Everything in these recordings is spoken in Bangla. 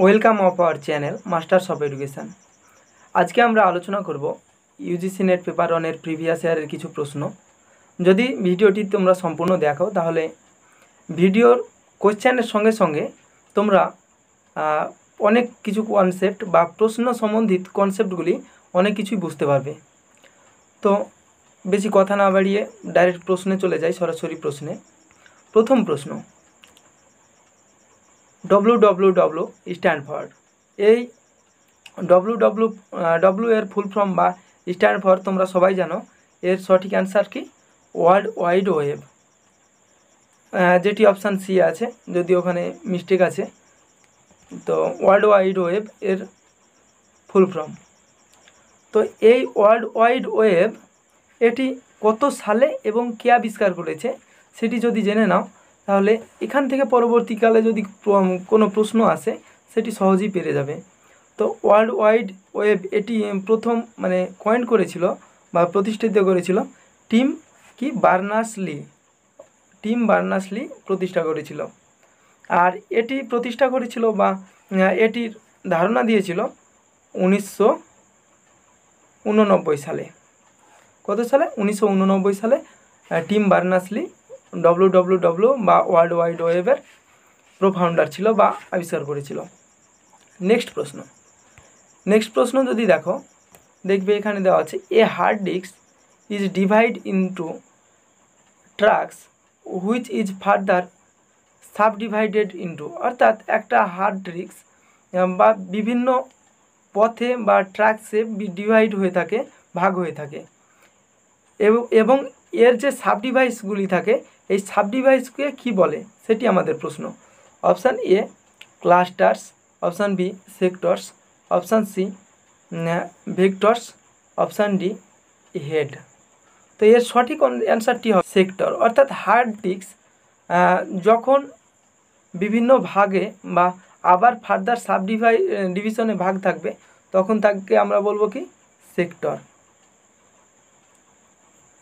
Welcome of our channel masters of education. আজকে আমরা আলোচনা করব ইউজিসি নেট পেপার ওয়ানের প্রিভিয়াস ইয়ারের কিছু প্রশ্ন। যদি ভিডিওটি তোমরা সম্পূর্ণ দেখো তাহলে ভিডিওর কোয়েশ্চেনের সঙ্গে সঙ্গে তোমরা অনেক কিছু কনসেপ্ট বা প্রশ্ন সম্বন্ধিত কনসেপ্টগুলি অনেক কিছুই বুঝতে পারবে। তো বেশি কথা না বাড়িয়ে ডাইরেক্ট প্রশ্নে চলে যাই, সরাসরি প্রশ্নে। প্রথম প্রশ্ন, WWW স্ট্যান্ড ফর, এই ডব্লিউ এর ফুল ফর্ম বা স্ট্যান্ড ফর তোমরা সবাই জানো। এর সঠিক অ্যান্সার কি? ওয়ার্ল্ড ওয়াইড ওয়েব, যেটি অপশান সি আছে, যদি ওখানে মিস্টেক আছে। তো ওয়ার্ল্ড ওয়াইড ওয়েব এর ফুল ফর্ম। তো এই ওয়ার্ল্ড ওয়াইড ওয়েব এটি কত সালে এবং কে আবিষ্কার করেছে সেটি যদি জেনে নাও তাহলে এখান থেকে পরবর্তীকালে যদি কোনো প্রশ্ন আসে সেটি সহজেই পেরে যাবে। তো ওয়ার্ল্ড ওয়াইড ওয়েব এটি প্রথম কয়েন করেছিল বা প্রতিষ্ঠিত করেছিল টিম বার্নার্স-লি প্রতিষ্ঠা করেছিল। আর এটি প্রতিষ্ঠা করেছিল বা এটির ধারণা দিয়েছিল 1989 সালে। কত সালে? 1989 সালে টিম বার্নার্স-লি WWW বা ওয়ার্ল্ড ওয়াইড ওয়েবের প্রোফাউন্ডার ছিল বা আবিষ্কার করেছিল। নেক্সট প্রশ্ন যদি দেখবে এখানে দেওয়া আছে, a hard disk is divide into tracks which is further subdivided into, অর্থাৎ একটা হার্ড ডিস্ক বা বিভিন্ন পথে বা ট্র্যাকসে ডিভাইড হয়ে থাকে, ভাগ হয়ে থাকে, এবং এর যে সাবডিভাইসগুলি থাকে এই সাবডিভাইসকে কি বলে সেটি আমাদের প্রশ্ন। Option A clusters, option B sectors, option C vectors, option D head. তো এর সঠিক অ্যান্সারটি হবে সেক্টর। অর্থাৎ হার্ড ডিস্ক যখন বিভিন্ন ভাগে বা আবার ফার্দার ডিভিশনে ভাগ থাকবে তখন তাকে আমরা বলবো কি সেক্টর।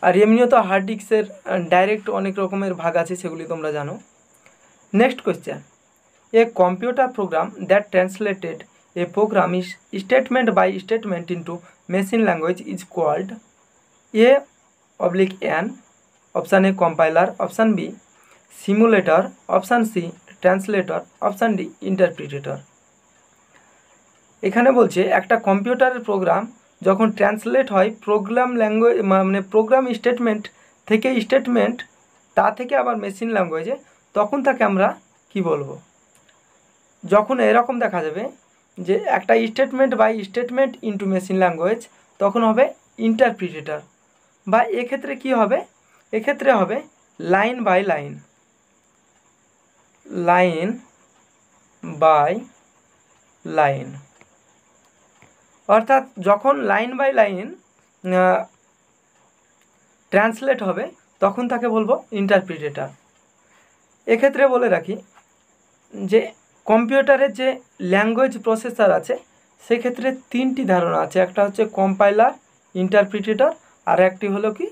আর এমনিও তো হার্ড ডিস্কের ডাইরেক্ট অনেক রকমের ভাগ আছে, সেগুলি তোমরা জানো। Next question, a computer program that translated a program is statement by statement into machine language is called A/N, option A compiler, option B simulator, option C translator, option D interpreter. এখানে বলছে একটা কম্পিউটারের প্রোগ্রাম যখন ট্রান্সলেট হয় প্রোগ্রাম ল্যাঙ্গুয়েজ প্রোগ্রাম স্টেটমেন্ট তা থেকে আবার মেশিন ল্যাঙ্গুয়েজে, তখন তাকে আমরা কি বলবো? যখন এরকম দেখা যাবে যে একটা statement by statement into machine language, তখন হবে ইন্টারপ্রিটেটর। বা এক্ষেত্রে কি হবে? এক্ষেত্রে হবে লাইন বাই লাইন। অর্থাৎ যখন লাইন বাই লাইন ট্রান্সলেট হবে তখন তাকে বলবো ইন্টারপ্রিটেটর। এক্ষেত্রে বলে রাখি যে কম্পিউটারের যে ল্যাঙ্গুয়েজ প্রসেসর আছে সেক্ষেত্রে তিনটি ধারণা আছে। একটা হচ্ছে কম্পাইলার, ইন্টারপ্রিটেটর, আর একটি হলো কি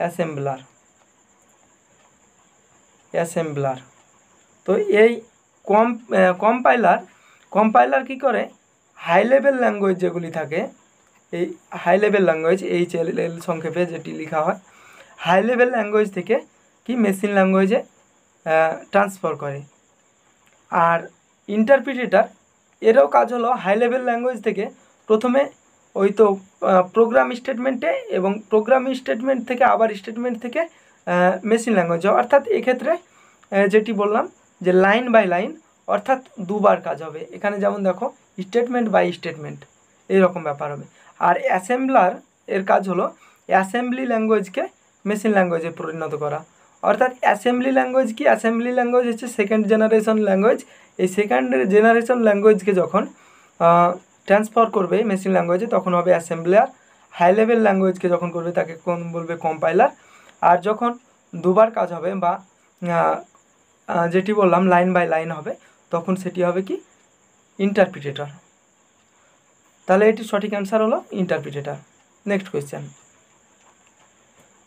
অ্যাসেম্বলার। তো এই কম্পাইলার কি করে? হাই লেভেল ল্যাঙ্গুয়েজ যেগুলি থাকে, এই হাই লেভেল ল্যাঙ্গুয়েজ HLL সংক্ষেপে যেটি লেখা হয়, হাই লেভেল ল্যাঙ্গুয়েজ থেকে কি মেশিন ল্যাঙ্গুয়েজে ট্রান্সফার করে। আর ইন্টারপ্রিটেটর এরও কাজ হলো হাই লেভেল ল্যাঙ্গুয়েজ থেকে প্রথমে ওই তো প্রোগ্রাম স্টেটমেন্টে, এবং প্রোগ্রাম স্টেটমেন্ট থেকে আবার স্টেটমেন্ট থেকে মেশিন ল্যাঙ্গুয়েজ। অর্থাৎ এক্ষেত্রে যেটি বললাম যে লাইন বাই লাইন, অর্থাৎ দুবার কাজ হবে। এখানে যেমন দেখো স্টেটমেন্ট বাই স্টেটমেন্ট এইরকম ব্যাপার হবে। আর অ্যাসেম্বলার এর কাজ হলো অ্যাসেম্বলি ল্যাঙ্গুয়েজকে মেশিন ল্যাঙ্গুয়েজে পরিণত করা। অর্থাৎ অ্যাসেম্বলি ল্যাঙ্গুয়েজ কি? অ্যাসেম্বলি ল্যাঙ্গুয়েজ হচ্ছে সেকেন্ড জেনারেশন ল্যাঙ্গুয়েজ। এই সেকেন্ড জেনারেশন ল্যাঙ্গুয়েজকে যখন ট্রান্সফার করবে মেশিন ল্যাঙ্গুয়েজে তখন হবে অ্যাসেম্বলার। হাই লেভেল ল্যাঙ্গুয়েজকে যখন করবে তাকে কোন বলবে কম্পাইলার। আর যখন দুবার কাজ হবে বা যেটি বললাম লাইন বাই লাইন হবে তখন সেটি হবে কি ইন্টারপ্রিটেটর। তাহলে এটির সঠিক অ্যান্সার হলো interpreter. Next question,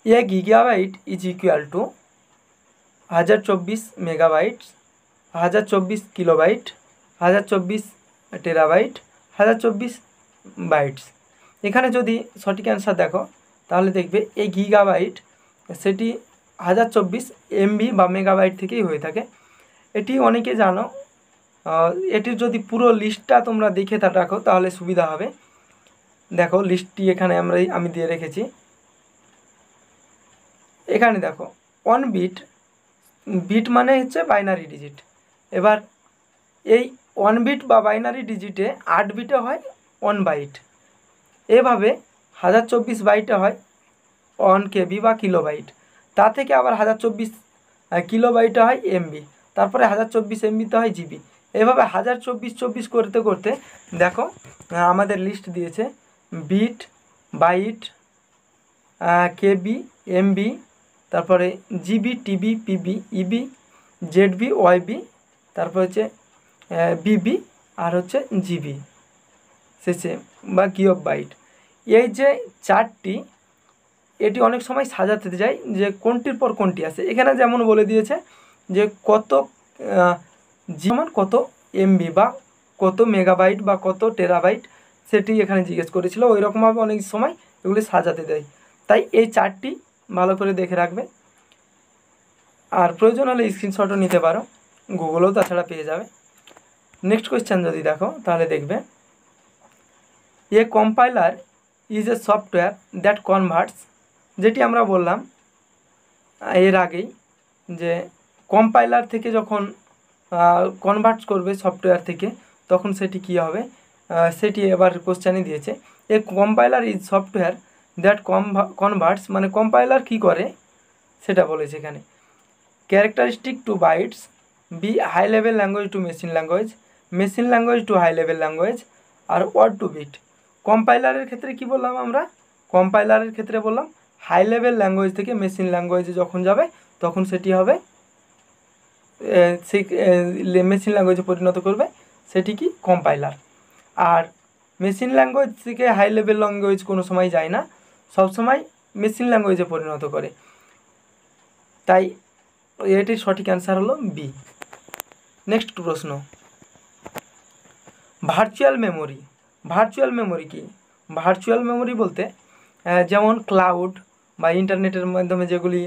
a gigabyte is equal to 1024 megabyte, 1024 kilobyte, 1024 terabyte, 1024 bytes. এখানে যদি সঠিক অ্যান্সার দেখো তাহলে দেখবে এই গিগাবাইট সেটি 1024 এমবি বা মেগাবাইট থেকেই হয়ে থাকে। এটি অনেকে জানো, এটির যদি পুরো লিস্টটা তোমরা দেখে রাখো তাহলে সুবিধা হবে। দেখো লিস্টটি এখানে আমি দিয়ে রেখেছি। এখানে দেখো 1 বিট, বিট মানে হচ্ছে বাইনারি ডিজিট। এবার এই 1 বিট বা বাইনারি ডিজিটে 8 বিটে হয় 1 বাইট। এভাবে 1024 বাইটে হয় 1 কেবি বা কিলোবাইট। তা থেকে আবার 1024 কিলোবাইটে হয় এমবি, তারপরে 1024 এমবিতে হয় জিবি। এভাবে 1024 করতে করতে দেখো আমাদের লিস্ট দিয়েছে বিট, বাইট, কেবি, এমবি, তারপরে GB, TB, PB, EB, ZB, YB, তারপর হচ্ছে বিবি আর হচ্ছে জিবি শেষে বা কিউব বাইট। এই যে চারটি, এটি অনেক সময় সাজাতে যায় যে কোনটির পর কোনটি আছে। এখানে যেমন বলে দিয়েছে যে কত যেমন কত এমবি বা কত মেগাবাইট বা কত টেরাবাইট, সেটি এখানে জিজ্ঞেস করেছিল। ওই রকমভাবে অনেক সময় এগুলি সাজাতে দেয়। তাই এই চারটি ভালো করে দেখে রাখবে, আর প্রয়োজন হলে স্ক্রিনশটও নিতে পারো, গুগলেও তাছাড়া পেয়ে যাবে। নেক্সট কোয়েশ্চেন যদি দেখো তাহলে দেখবে এ compiler is a software that converts, যেটি আমরা বললাম এর আগেই যে কম্পাইলার থেকে যখন কনভার্ট করবে সফটওয়্যার থেকে তখন সেটি কী হবে, সেটি এবার কোশ্চেনে দিয়েছে। A compiler is software that converts, মানে কম্পাইলার কী করে সেটা বলেছে এখানে। Characteristic to bytes, B high level language to machine language, machine language to high level language, আর ওয়ার্ড টু বিট। কম্পাইলারের ক্ষেত্রে কি বললাম আমরা, কম্পাইলারের ক্ষেত্রে বললাম হাই লেভেল ল্যাঙ্গুয়েজ থেকে মেশিন ল্যাঙ্গুয়েজে যখন যাবে তখন সেটি হবে সেই মেশিন ল্যাঙ্গুয়েজে পরিণত করবে, সেটি কি কম্পাইলার। আর মেশিন ল্যাঙ্গুয়েজ থেকে হাই লেভেল ল্যাঙ্গুয়েজ কোনো সময় যায় না, সবসময় মেশিন ল্যাঙ্গুয়েজে পরিণত করে। তাই এটির সঠিক অ্যান্সার হলো বি। নেক্সট প্রশ্ন, ভার্চুয়াল মেমোরি। ভার্চুয়াল মেমোরি কি? ভার্চুয়াল মেমোরি বলতে যেমন ক্লাউড বা ইন্টারনেটের মাধ্যমে যেগুলি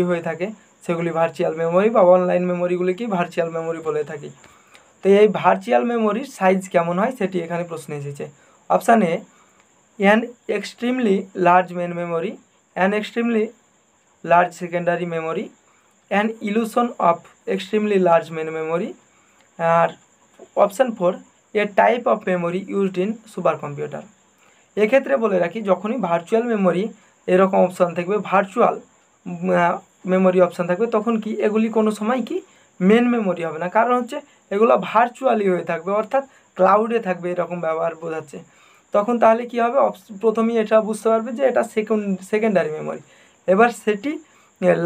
হয়ে থাকে সেগুলি ভার্চুয়াল মেমোরি, বা অনলাইন মেমোরিগুলিকে ভার্চুয়াল মেমোরি বলে থাকি। তো এই ভার্চুয়াল মেমোরির সাইজ কেমন হয় সেটি এখানে প্রশ্ন এসেছে। Option A an extremely large main memory, an extremely large secondary memory, an illusion of extremely large main memory, আর option 4 a type of memory used in supercomputer. এক্ষেত্রে বলে রাখি যখনই ভার্চুয়াল মেমোরি এরকম অপশান থাকবে, ভার্চুয়াল মেমোরি অপশান থাকবে, তখন কি এগুলি কোনো সময় কি মেন মেমোরি হবে না, কারণ হচ্ছে এগুলো ভার্চুয়ালি হয়ে থাকবে, অর্থাৎ ক্লাউডে থাকবে, এরকম ব্যবহার বোঝাচ্ছে। তখন তাহলে কি হবে, প্রথমেই এটা বুঝতে পারবে যে এটা সেকেন্ডারি মেমোরি। এবার সেটি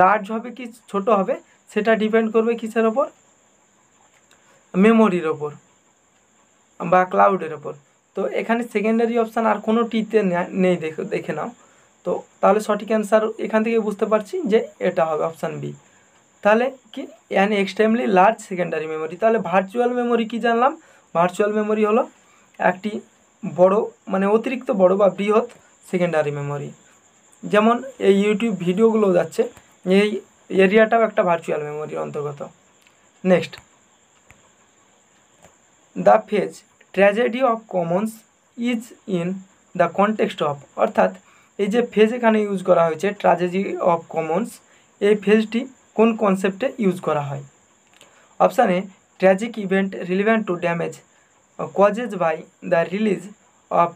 লার্জ হবে কি ছোট হবে সেটা ডিপেন্ড করবে কিসের ওপর, মেমোরির ওপর বা ক্লাউডের ওপর। তো এখানে সেকেন্ডারি অপশান আর কোনোটিতে নেই, দেখে নাও। তো তাহলে সঠিক অ্যান্সার এখান থেকে বুঝতে পারছি যে এটা হবে অপশান বি। তাহলে কি an extremely large secondary memory. তাহলে ভার্চুয়াল মেমোরি কি জানলাম, ভার্চুয়াল মেমোরি হলো একটি বড় মানে অতিরিক্ত বড় বা বৃহৎ সেকেন্ডারি মেমোরি। যেমন এই ইউটিউব ভিডিওগুলো যাচ্ছে, এই এরিয়াটাও একটা ভার্চুয়াল মেমোরির অন্তর্গত। Next, the phase tragedy of Commons is in the context of, অর্থাৎ এই যে ফেজ এখানে ইউজ করা হয়েছে ট্র্যাজেডি অফ কমন্স, এই ফেজটি কোন কনসেপ্টে ইউজ করা হয়। Option A tragic event relevant to damage causes by the release of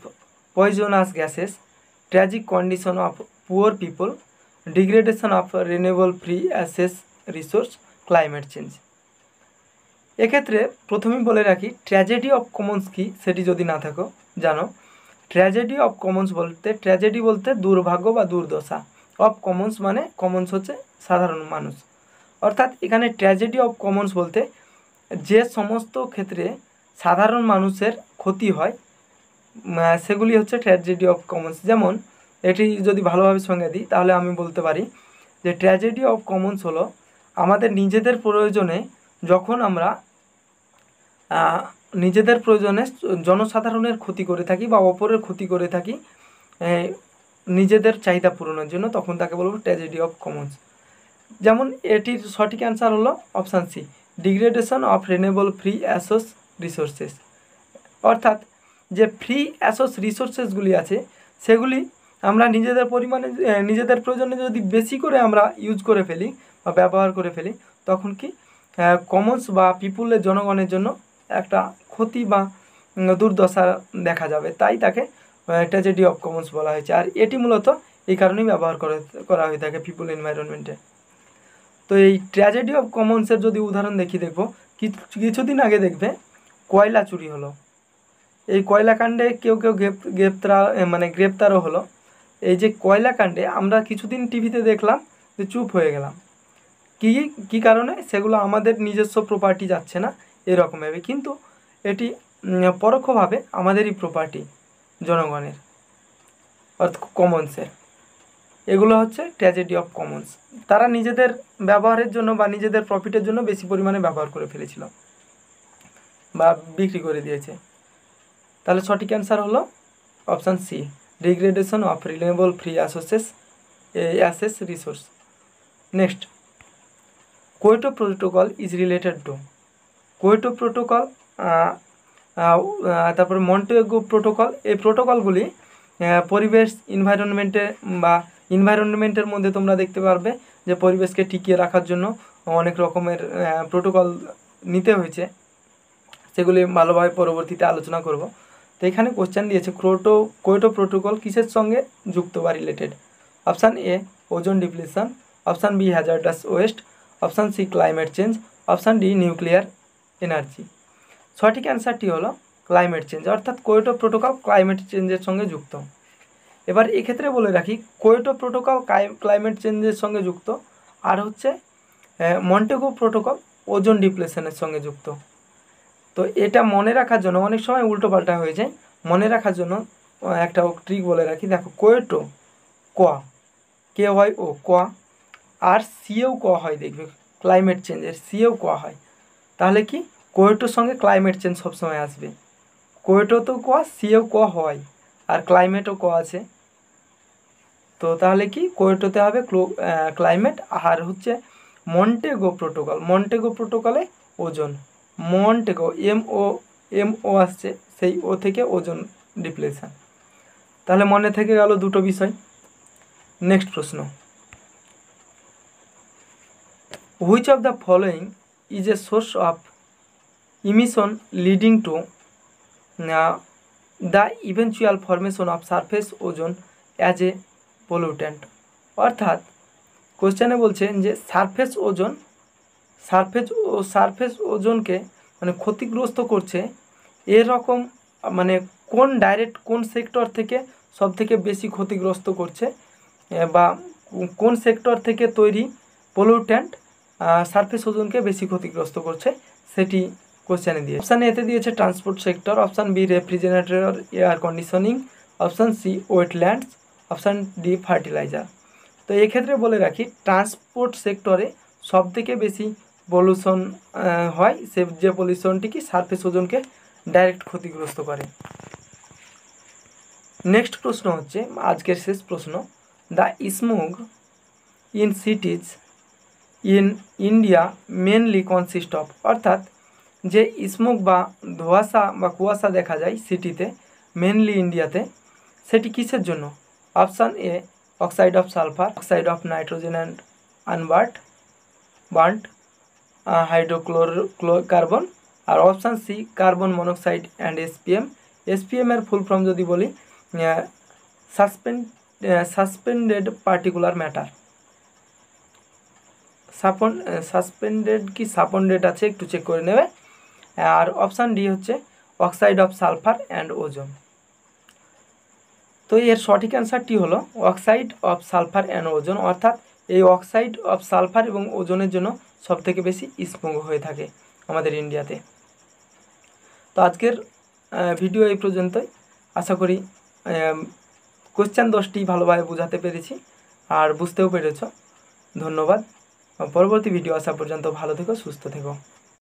poisonous gases, tragic condition of poor people, degradation of renewable free access resource, climate change. এক্ষেত্রে প্রথমেই বলে রাখি ট্র্যাজেডি অফ কমন্স কি সেটি যদি না থাকো জানো। ট্র্যাজেডি অফ কমন্স বলতে, ট্র্যাজেডি বলতে দুর্ভাগ্য বা দুর্দশা, অফ কমন্স মানে কমন্স হচ্ছে সাধারণ মানুষ, অর্থাৎ এখানে ট্র্যাজেডি অফ কমন্স বলতে যে সমস্ত ক্ষেত্রে সাধারণ মানুষের ক্ষতি হয় সেগুলি হচ্ছে ট্র্যাজেডি অফ কমন্স। যেমন এটি যদি ভালোভাবে সঙ্গে দিই তাহলে আমি বলতে পারি যে ট্র্যাজেডি অফ কমন্স হলো আমাদের নিজেদের প্রয়োজনে যখন আমরা নিজেদের প্রয়োজনে জনসাধারণের ক্ষতি করে থাকি বা অপরের ক্ষতি করে থাকি নিজেদের চাহিদা পূরণের জন্য, তখন তাকে বলবো ট্র্যাজেডি অফ কমন্স। যেমন এটির সঠিক অ্যান্সার হলো option C, degradation of renewable free access resources. অর্থাৎ যে ফ্রি অ্যাসোস রিসোর্সেসগুলি আছে সেগুলি আমরা নিজেদের পরিমাণে নিজেদের প্রয়োজনে যদি বেশি করে আমরা ইউজ করে ফেলি বা ব্যবহার করে ফেলি, তখন কি কমন্স বা পিপুলের জনগণের জন্য একটা ক্ষতি বা দুর্দশা দেখা যাবে। তাই তাকে ট্র্যাজেডি অফ কমন্স বলা হয়েছে। আর এটি মূলত এই কারণেই ব্যবহার করা হয়ে থাকে পিপুল এনভায়রনমেন্টে। তো এই ট্র্যাজেডি অফ কমন্সের যদি উদাহরণ দেখবো, কিছুদিন আগে দেখবে কয়লা চুরি হলো। এই কয়লাকাণ্ডে কেউ গ্রেপ্তারও হলো। এই যে কয়লাকাণ্ডে আমরা কিছুদিন টিভিতে দেখলাম যে চুপ হয়ে গেলাম, কি কারণে? সেগুলো আমাদের নিজস্ব প্রপার্টি যাচ্ছে না এরকমভাবে, কিন্তু এটি পরোক্ষভাবে আমাদেরই প্রপার্টি, জনগণের, অর্থাৎ কমন্সের। এগুলো হচ্ছে ট্র্যাজেডি অফ কমন্স। তারা নিজেদের ব্যবহারের জন্য বা নিজেদের প্রফিটের জন্য বেশি পরিমাণে ব্যবহার করে ফেলেছিল বা বিক্রি করে দিয়েছে। তাহলে সঠিক অ্যান্সার হলো option C, degradation of renewable free access resource. Next, Kyoto protocol is related to. Kyoto protocol, তারপরে মন্টেগো প্রোটোকল, এই প্রোটোকলগুলি পরিবেশ ইনভায়রনমেন্টের মধ্যে তোমরা দেখতে পারবে যে পরিবেশকে টিকিয়ে রাখার জন্য অনেক রকমের প্রোটোকল নিতে হয়েছে, সেগুলি ভালোভাবে পরবর্তীতে আলোচনা করব। তো এখানে কোশ্চেন দিয়েছে কোয়েটো প্রোটোকল কিসের সঙ্গে যুক্ত বা related? Option A ozone depletion, option B hazardous waste, option C climate change, option D nuclear energy. সঠিক অ্যান্সারটি হলো ক্লাইমেট চেঞ্জ, অর্থাৎ কোয়েটো প্রোটোকল ক্লাইমেট চেঞ্জের সঙ্গে যুক্ত। এবার এক্ষেত্রে বলে রাখি, কোয়েটো প্রোটোকল ক্লাইমেট চেঞ্জের সঙ্গে যুক্ত, আর হচ্ছে মন্টেগো প্রোটোকল ওজোন ডিপ্লেশনের সঙ্গে যুক্ত। তো এটা মনে রাখার জন্য, অনেক সময় উল্টোপাল্টা হয়ে যায়, মনে রাখার জন্য একটা ট্রিক বলে রাখি। দেখো, কোয়েটো কে হয় ও আর সিও হয়, দেখবে ক্লাইমেট চেঞ্জের সিও হয়। তাহলে কি কোয়েটোর সঙ্গে ক্লাইমেট চেঞ্জ সবসময় আসবে। কোয়েটো তো সিও হয়, আর ক্লাইমেটও আছে। তো তাহলে কি কোয়েটোতে হবে ক্লাইমেট, আর হচ্ছে মন্টেগো প্রোটোকলে ওজোন। মন্টেগো এমও আসছে, সেই ও থেকে ওজোন ডিপ্লেশন। তাহলে মনে থেকে গেল দুটো বিষয়। নেক্সট প্রশ্ন, which of the following is a source of emission leading to the eventual formation of surface ozone as a pollutant. অর্থাৎ কোশ্চেনে বলছে যে সারফেস ওজোনকে মানে ক্ষতিগ্রস্ত করছে এরকম, মানে কোন সেক্টর থেকে সব থেকে বেশি ক্ষতিগ্রস্ত করছে, বা কোন সেক্টর থেকে তৈরি পলিউট্যান্ট সারফেস ওজোনকে বেশি ক্ষতিগ্রস্ত করছে, সেটি কোশ্চেনে দিয়ে। অপশান এতে দিয়েছে transport sector, option B refrigerator air conditioning, option C wetlands, option D fertilizer. তো এক্ষেত্রে বলে রাখি, ট্রান্সপোর্ট সেক্টরে সব থেকে বেশি পলিউশন হয়, যে পলিউশনটি কি সারফেস ওজোনকে ডাইরেক্ট ক্ষতিগ্রস্ত করে। নেক্সট প্রশ্ন হচ্ছে আজকের শেষ প্রশ্ন, the smoke in cities in India mainly consist of. অর্থাৎ যে স্মোক বা ধোঁয়াশা বা কুয়াশা দেখা যায় সিটিতে, মেনলি ইন্ডিয়াতে, সেটি কিসের জন্য? Option A oxide of sulphur, oxide of nitrogen and burnt hydrochlorocarbon, আর option C carbon monoxide and SPM এর ফুল ফর্ম যদি বলি সাসপেন্ডেড পার্টিকুলার ম্যাটার। সাপন্ডেড আছে, একটু চেক করে নেবে। আর অপশান ডি হচ্ছে oxide of sulphur and ozone. তো এর সঠিক অ্যান্সারটি হলো oxide of sulphur and ozone. অর্থাৎ এই অক্সাইড অফ সালফার এবং ওজোনের জন্য সবথেকে বেশি স্মোক হয়ে থাকে আমাদের ইন্ডিয়াতে। তো আজকের ভিডিও এই পর্যন্তই। আশা করি কোশ্চেন 10টি ভালোভাবে বোঝাতে পেরেছি আর বুঝতেও পেরেছ। ধন্যবাদ। পরবর্তী ভিডিও আসা পর্যন্ত ভালো থেকো, সুস্থ থেকো।